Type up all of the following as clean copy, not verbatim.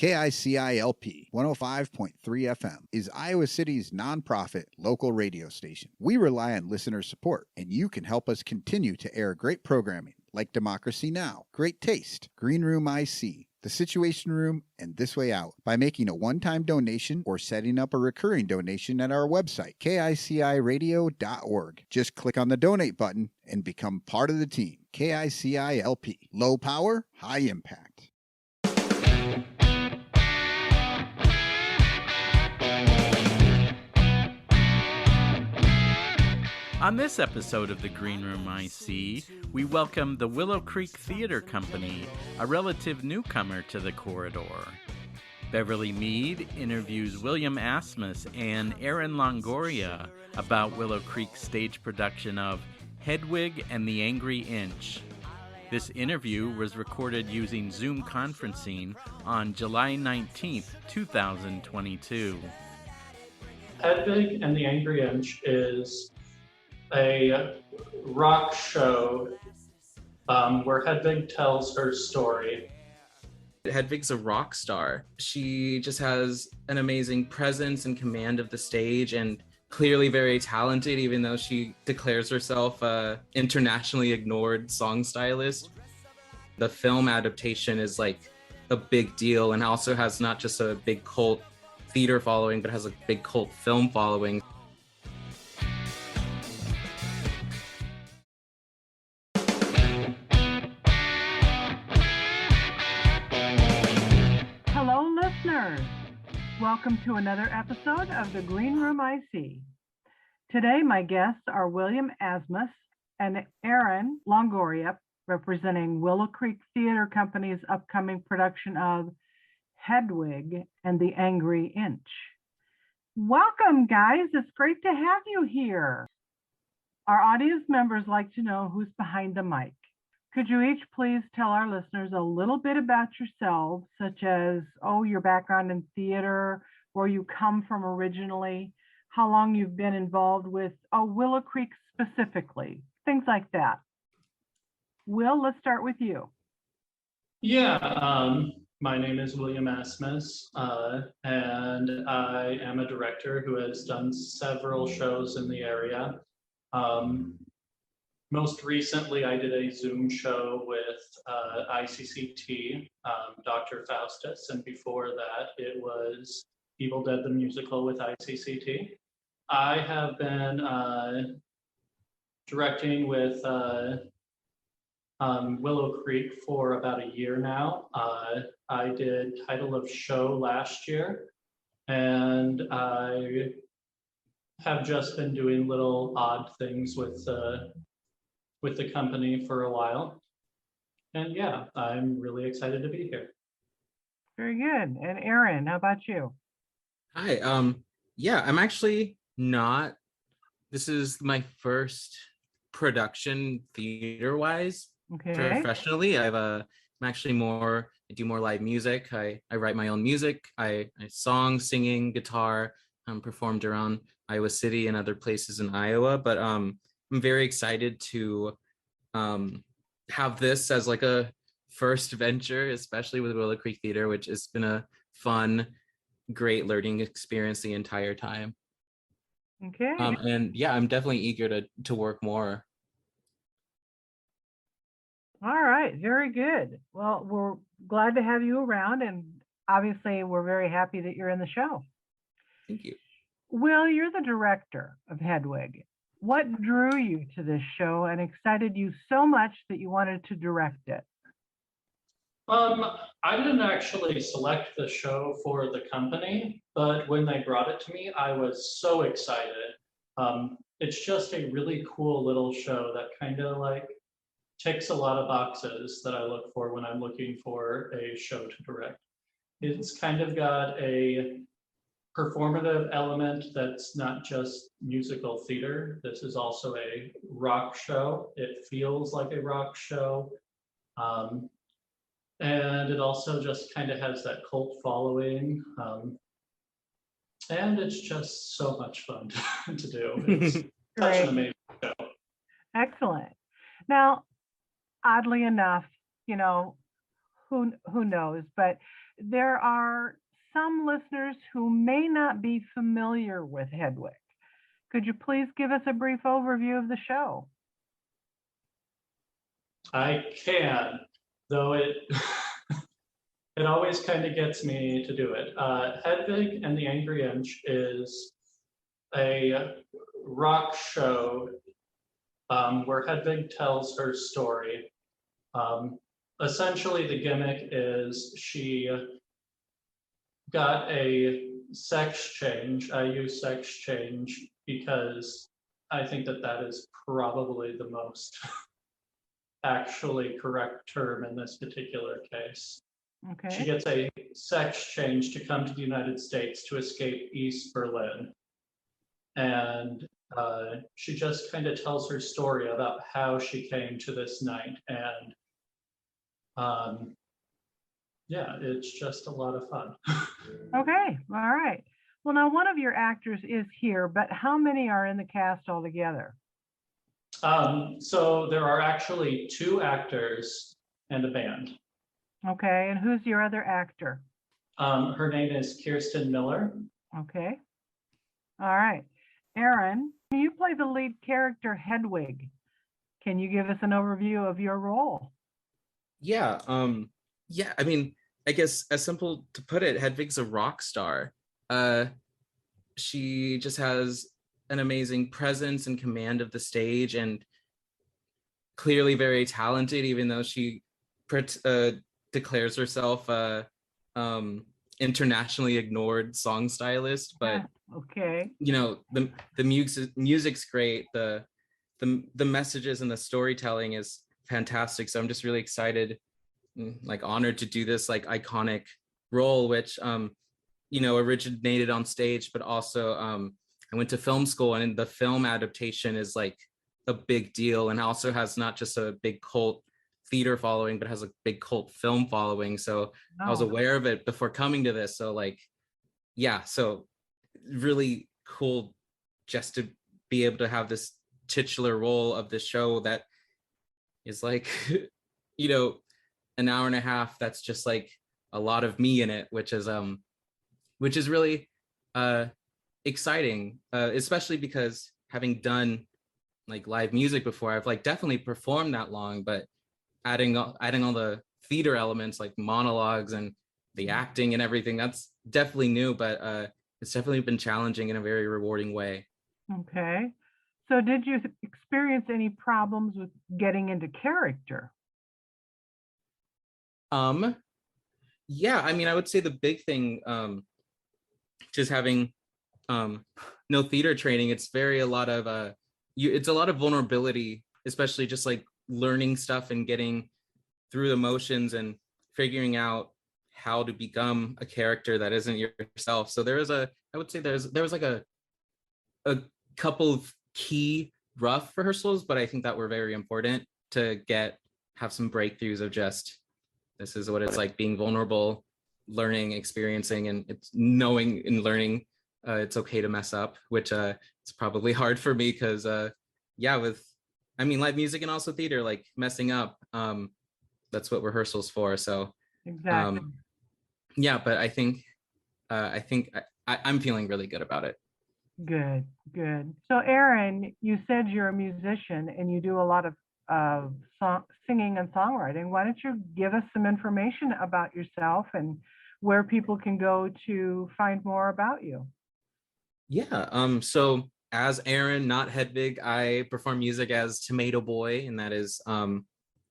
KICI-LP 105.3 FM is Iowa City's nonprofit local radio station. We rely on listener support, and you can help us continue to air great programming like Democracy Now!, Great Taste, Green Room IC, The Situation Room, and This Way Out by making a one-time donation or setting up a recurring donation at our website, KICIRadio.org. Just click on the donate button and become part of the team. KICI-LP. Low power, high impact. On this episode of the Green Room IC, we welcome the Willow Creek Theatre Company, a relative newcomer to the corridor. Beverly Mead interviews William Asmus and Aaron Longoria about Willow Creek's stage production of Hedwig and the Angry Inch. This interview was recorded using Zoom conferencing on July 19th, 2022. Hedwig and the Angry Inch is a rock show where Hedwig tells her story. Hedwig's a rock star. She just has an amazing presence and command of the stage and clearly very talented, even though she declares herself an internationally ignored song stylist. The film adaptation is like a big deal and also has not just a big cult theater following, but has a big cult film following. Hello, listeners. Welcome to another episode of the Green Room IC. Today, my guests are William Asmus and Aaron Longoria, representing Willow Creek Theatre Company's upcoming production of Hedwig and the Angry Inch. Welcome, guys. It's great to have you here. Our audience members like to know who's behind the mic. Could you each please tell our listeners a little bit about yourselves, such as, your background in theater, where you come from originally, how long you've been involved with Willow Creek specifically, things like that. Will, let's start with you. Yeah, my name is William Asmus, and I am a director who has done several shows in the area. Most recently, I did a Zoom show with ICCT, Dr. Faustus, and before that, it was Evil Dead the Musical with ICCT. I have been directing with Willow Creek for about a year now. I did Title of Show last year, and I have just been doing little odd things with the company for a while. And yeah, I'm really excited to be here. Very good. And Aaron, how about you? Hi, I'm actually not, this is my first production theater-wise, professionally. I'm actually I do more live music. I write my own music. I song, singing, guitar, performed around Iowa City and other places in Iowa, but I'm very excited to have this as like a first venture, especially with Willow Creek Theater, which has been a fun, great learning experience the entire time. Okay. And yeah, I'm definitely eager to work more. All right, very good. Well, we're glad to have you around, and obviously we're very happy that you're in the show. Thank you. Will, you're the director of Hedwig. What drew you to this show and excited you so much that you wanted to direct it? I didn't actually select the show for the company, but when they brought it to me, I was so excited. It's just a really cool little show that kind of like ticks a lot of boxes that I look for when I'm looking for a show to direct. It's kind of got a performative element that's not just musical theater. This is also a rock show. It feels like a rock show. And it also just kind of has that cult following. And it's just so much fun to do. It's such an amazing show. Excellent. Now, oddly enough, who knows, but there are some listeners who may not be familiar with Hedwig. Could you please give us a brief overview of the show? I can, though it it always kind of gets me to do it. Hedwig and the Angry Inch is a rock show where Hedwig tells her story. Essentially, the gimmick is she got a sex change. I use sex change because I think that that is probably the most actually correct term in this particular case. Okay. She gets a sex change to come to the United States to escape East Berlin. And she just kind of tells her story about how she came to this night. And yeah, it's just a lot of fun. Okay, all right. Well, now one of your actors is here, but how many are in the cast altogether? So there are actually 2 actors and a band. Okay, and who's your other actor? Her name is Kirsten Miller. Okay, all right. Aaron, you play the lead character Hedwig. Can you give us an overview of your role? Yeah, I mean, I guess as simple to put it, Hedwig's a rock star. She just has an amazing presence and command of the stage, and clearly very talented, even though she declares herself internationally ignored song stylist. But okay, you know, the music's great, the messages and the storytelling is fantastic. So I'm just really excited, like honored to do this like iconic role, which you know, originated on stage, but also I went to film school, and the film adaptation is like a big deal, and also has not just a big cult theater following, but has a big cult film following. So I was aware of it before coming to this. So like, yeah, so really cool just to be able to have this titular role of the show that is like, you know, an hour and a half. That's just like a lot of me in it, which is really exciting, especially because having done like live music before, I've like definitely performed that long, but adding all the theater elements like monologues and the acting and everything, that's definitely new, but it's definitely been challenging in a very rewarding way. Okay, so did you experience any problems with getting into character? Yeah, I mean, I would say the big thing, just having no theater training, it's a lot of vulnerability, especially just like learning stuff and getting through the motions and figuring out how to become a character that isn't yourself. So there was like a couple of key rough rehearsals, but I think that were very important to have some breakthroughs of just, this is what it's like being vulnerable, learning, experiencing, and it's knowing and learning it's okay to mess up, which it's probably hard for me because live music and also theater, like messing up, that's what rehearsal's for. So exactly. Yeah, but I think I'm feeling really good about it. Good. So Aaron, you said you're a musician and you do a lot of singing and songwriting. Why don't you give us some information about yourself and where people can go to find more about you? Yeah, so as Aaron, not Hedwig, I perform music as Tomato Boy, and that is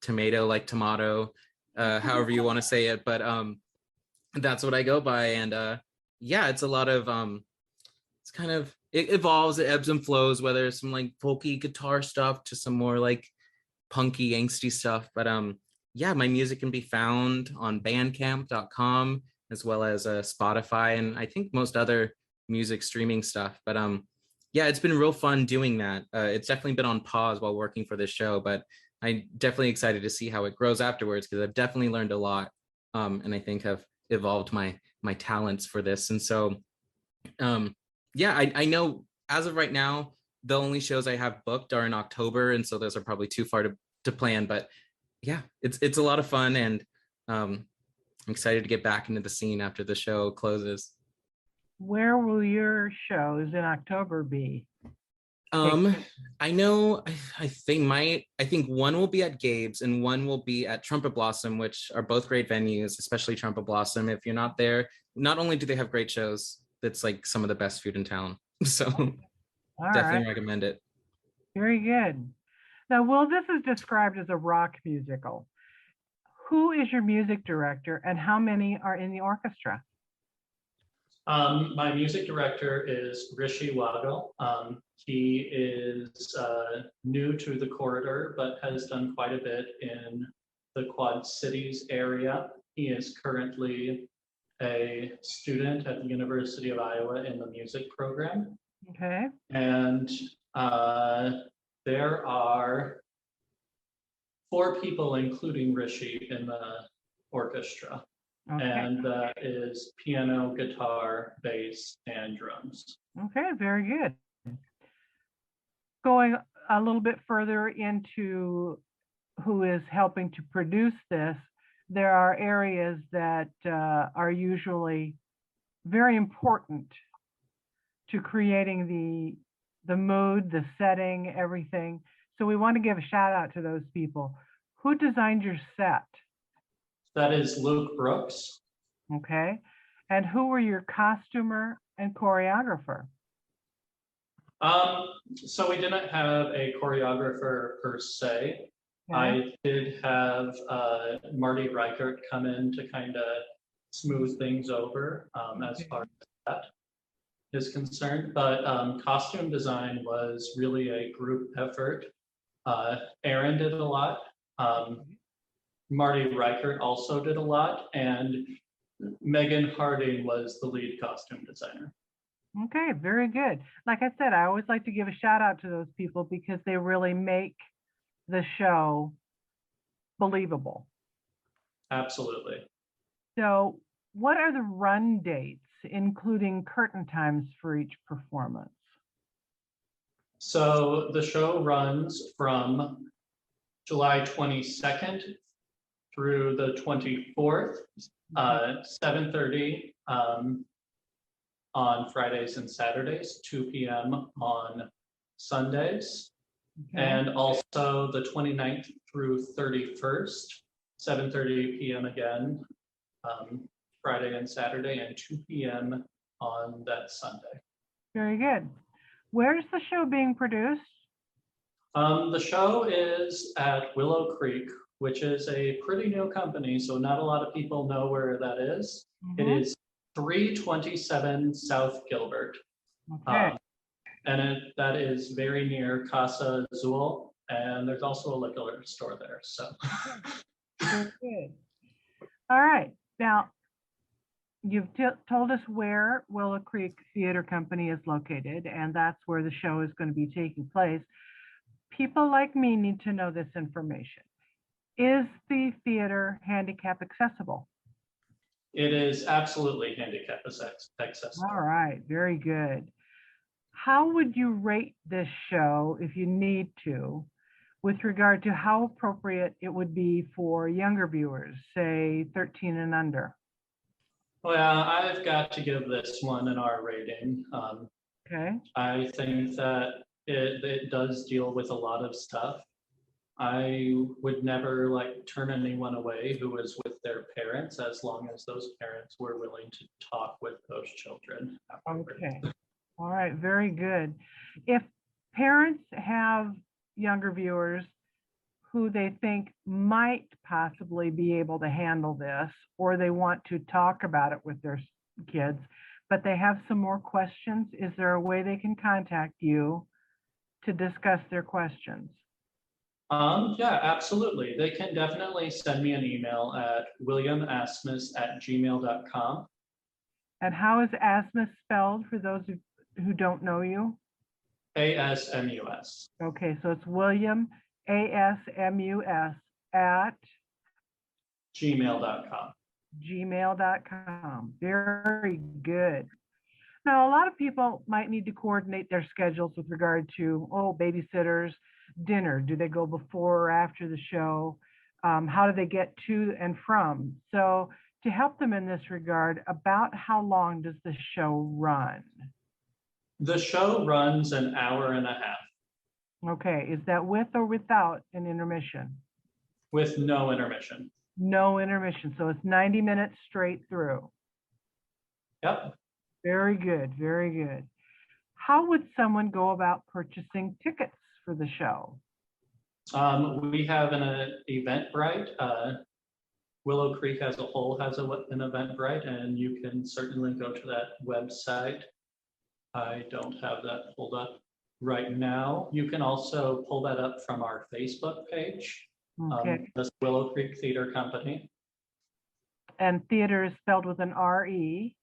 tomato like tomato, however you want to say it, but that's what I go by. And yeah, it's a lot of it evolves, it ebbs and flows, whether it's some like folky guitar stuff to some more like punky angsty stuff. But yeah, my music can be found on bandcamp.com as well as Spotify, and I think most other music streaming stuff. But yeah, it's been real fun doing that. It's definitely been on pause while working for this show, but I'm definitely excited to see how it grows afterwards, because I've definitely learned a lot, and I think have evolved my talents for this. And so yeah, I know as of right now, the only shows I have booked are in October, and so those are probably too far to plan. But yeah, it's a lot of fun, and I'm excited to get back into the scene after the show closes. Where will your shows in October be? I know I think one will be at Gabe's and one will be at Trumpet Blossom, which are both great venues, especially Trumpet Blossom. If you're not there, not only do they have great shows, it's like some of the best food in town. So definitely recommend it. Very good. Now, Will, this is described as a rock musical. Who is your music director and how many are in the orchestra? My music director is Rishi Waggle. He is new to the corridor, but has done quite a bit in the Quad Cities area. He is currently a student at the University of Iowa in the music program. Okay. And there are 4 people, including Rishi, in the orchestra. Okay. And that is piano, guitar, bass, and drums. Okay, very good. Going a little bit further into who is helping to produce this, there are areas that are usually very important to creating the mood, the setting, everything. So we want to give a shout out to those people. Who designed your set? That is Luke Brooks. Okay. And who were your costumer and choreographer? So we didn't have a choreographer per se. Okay. I did have Marty Reichert come in to kind of smooth things over as far as that is concerned. But costume design was really a group effort. Aaron did a lot. Marty Reichert also did a lot, and Megan Harding was the lead costume designer. Okay, very good. Like I said, I always like to give a shout out to those people because they really make the show believable. Absolutely. So what are the run dates, including curtain times for each performance? So the show runs from July 22nd through the 24th, 7:30 on Fridays and Saturdays, 2 p.m. on Sundays, and also the 29th through 31st, 7:30 p.m. again, Friday and Saturday, and 2 p.m. on that Sunday. Very good. Where's the show being produced? The show is at Willow Creek, which is a pretty new company, so not a lot of people know where that is. It is 327 South Gilbert. Okay. And that is very near Casa Azul, and there's also a liquor store there. So. Very good. All right. Now, you've told us where Willow Creek Theatre Company is located, and that's where the show is going to be taking place. People like me need to know this information. Is the theater handicap accessible? It is absolutely handicap accessible. All right, very good. How would you rate this show, if you need to, with regard to how appropriate it would be for younger viewers, say 13 and under? Well, I've got to give this one an R rating. Okay. I think that it does deal with a lot of stuff. I would never turn anyone away who was with their parents, as long as those parents were willing to talk with those children afterwards. Okay. All right, very good. If parents have younger viewers who they think might possibly be able to handle this, or they want to talk about it with their kids, but they have some more questions, is there a way they can contact you to discuss their questions? Yeah, absolutely. They can definitely send me an email at williamasmus@gmail.com. And how is Asmus spelled for those who don't know you? ASMUS. Okay, so it's William ASMUS at gmail.com. gmail.com. Very good. Now, a lot of people might need to coordinate their schedules with regard to, babysitters, dinner. Do they go before or after the show? How do they get to and from? So to help them in this regard, about how long does the show run? The show runs an hour and a half. Okay, is that with or without an intermission? With no intermission. No intermission, so it's 90 minutes straight through. Yep. Very good, very good. How would someone go about purchasing tickets for the show? We have an Eventbrite. Willow Creek as a whole has an Eventbrite, and you can certainly go to that website. I don't have that pulled up right now. You can also pull that up from our Facebook page. Okay. The Willow Creek Theatre Company. And theater is spelled with an R-E?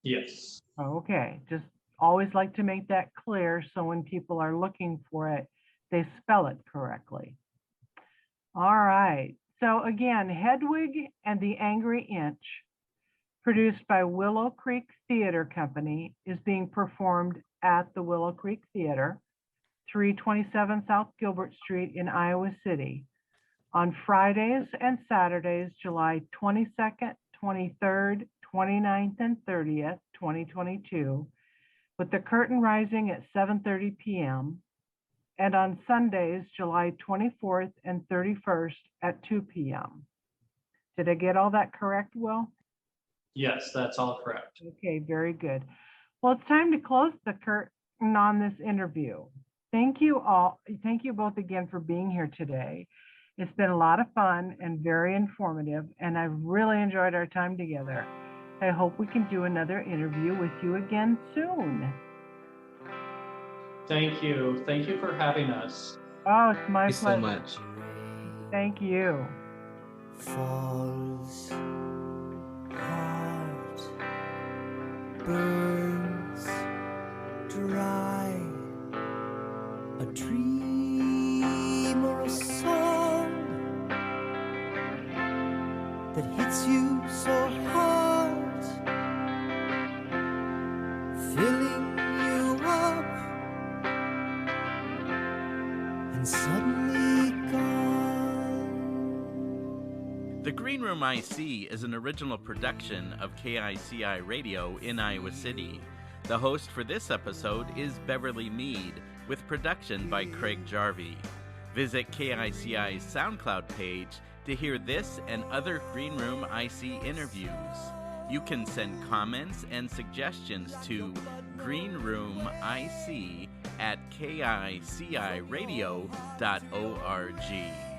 Yes. Okay, just always like to make that clear so when people are looking for it, they spell it correctly. All right, so again, Hedwig and the Angry Inch, produced by Willow Creek Theatre Company, is being performed at the Willow Creek Theatre, 327 South Gilbert Street in Iowa City, on Fridays and Saturdays, July 22nd, 23rd, 29th, and 30th, 2022, with the curtain rising at 7:30 p.m., and on Sundays, July 24th and 31st at 2 p.m. Did I get all that correct, Will? Yes, that's all correct. Okay, very good. Well, it's time to close the curtain on this interview. Thank you all. Thank you both again for being here today. It's been a lot of fun and very informative, and I've really enjoyed our time together. I hope we can do another interview with you again soon. Thank you. Thank you for having us. Oh, it's my pleasure. So much. Thank you. Falls heart burns dry, a dream or a song that hits you so hard, filling you up and suddenly gone. The Green Room IC is an original production of KICI Radio in Iowa City. The host for this episode is Beverly Mead, with production by Craig Jarvie. Visit KICI's SoundCloud page to hear this and other Green Room IC interviews. You can send comments and suggestions to greenroomic@kiciradio.org.